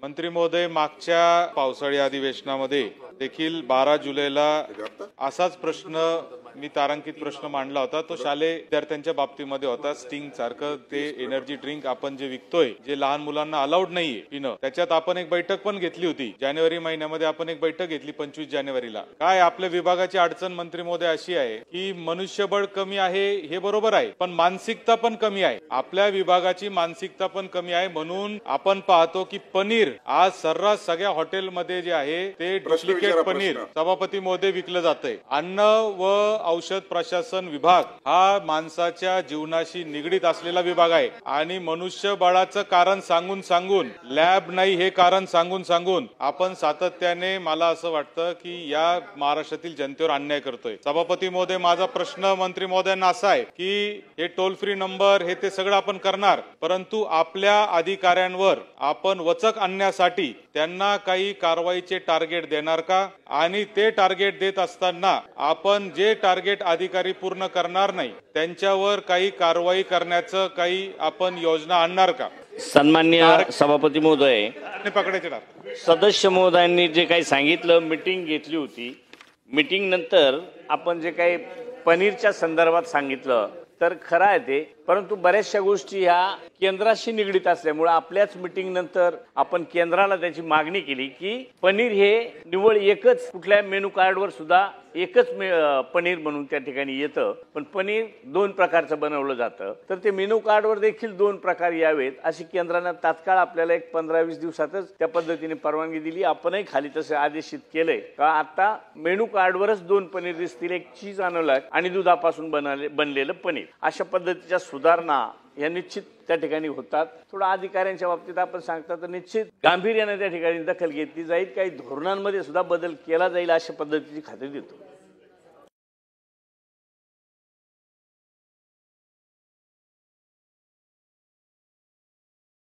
मंत्री महोदय, मागच्या पावसाळी अधिवेशनामध्ये देखील 12 जुलैला असाच प्रश्न मी तारांकित प्रश्न मांडला होता। तो शालेय विद्यार्थ्यांच्या बाबतीमध्ये होता। स्टिंग सारखं ते एनर्जी ड्रिंक आपण जे विकतोय, जे लहान मुलांना अलाउड नाहीये पिणं, त्याच्यात आपण एक बैठक पण घेतली होती। जानेवारी महिन्यामध्ये आपण एक बैठक घेतली 25 जानेवारीला। काय आपल्या विभागाची अडचण मंत्री महोदय अशी आहे की मनुष्यबळ कमी आहे हे बरोबर आहे, पण मानसिकता पण कमी आहे। आपल्या विभागाची मानसिकता पण कमी आहे, म्हणून आपण पाहतो की पनीर आज सर्रास सगळ्या हॉटेलमध्ये जे आहे ते डुप्लिकेट पनीर सभापती महोदय विकलं जातंय। अन्न व औषध प्रशासन विभाग हा माणसाच्या जीवनाशी निगडीत असलेला विभाग आहे आणि मनुष्यबळाचं कारण सांगून लॅब नाही हे कारण सांगून आपण सातत्याने मला असं वाटतं की या महाराष्ट्रातील जनतेवर अन्याय करतोय। सभापती महोदय, माझा प्रश्न मंत्री महोदयांना असा आहे की हे टोल फ्री नंबर हे ते सगळं आपण करणार, परंतु आपल्या अधिकाऱ्यांवर आपण वचक आणण्यासाठी त्यांना काही कारवाईचे टार्गेट देणार का? आणि ते टार्गेट देत असताना आपण जे टार्गेट अधिकारी पूर्ण करणार नाही त्यांच्यावर काही कारवाई करण्याचं काही आपण योजना आणणार का? सन्माननीय सभापती महोदय, पकडायचे सदस्य महोदयांनी जे काही सांगितलं, मीटिंग घेतली होती। मीटिंग नंतर आपण जे काही पनीरच्या संदर्भात सांगितलं तर खरं आहे ते, परंतु बऱ्याचशा गोष्टी ह्या केंद्राशी निगडीत असल्यामुळे आपल्याच मीटिंग नंतर आपण केंद्राला त्याची मागणी केली की पनीर हे निवळ एकच, कुठल्या मेनू कार्डवर सुद्धा एकच पनीर म्हणून त्या ठिकाणी येतं, पण पनीर 2 प्रकारचं बनवलं जातं, तर ते मेनू कार्डवर देखील 2 प्रकार यावेत अशी केंद्राने तात्काळ आपल्याला एक 15-20 दिवसातच त्या पद्धतीने परवानगी दिली। आपणही खाली तसे आदेशित केलंय का आता मेनू कार्डवरच 2 पनीर दिसतील, एक चीज अनोलक आणि दुधापासून बनलेलं पनीर। अशा पद्धतीच्या सुधारणा या निश्चित त्या ठिकाणी होतात। थोडा अधिकाऱ्यांच्या बाबतीत आपण सांगता तर निश्चित गांभीर्याने त्या ठिकाणी दखल घेतली जाईल, काही धोरणांमध्ये सुद्धा बदल केला जाईल अशा पद्धतीची खात्री देतो।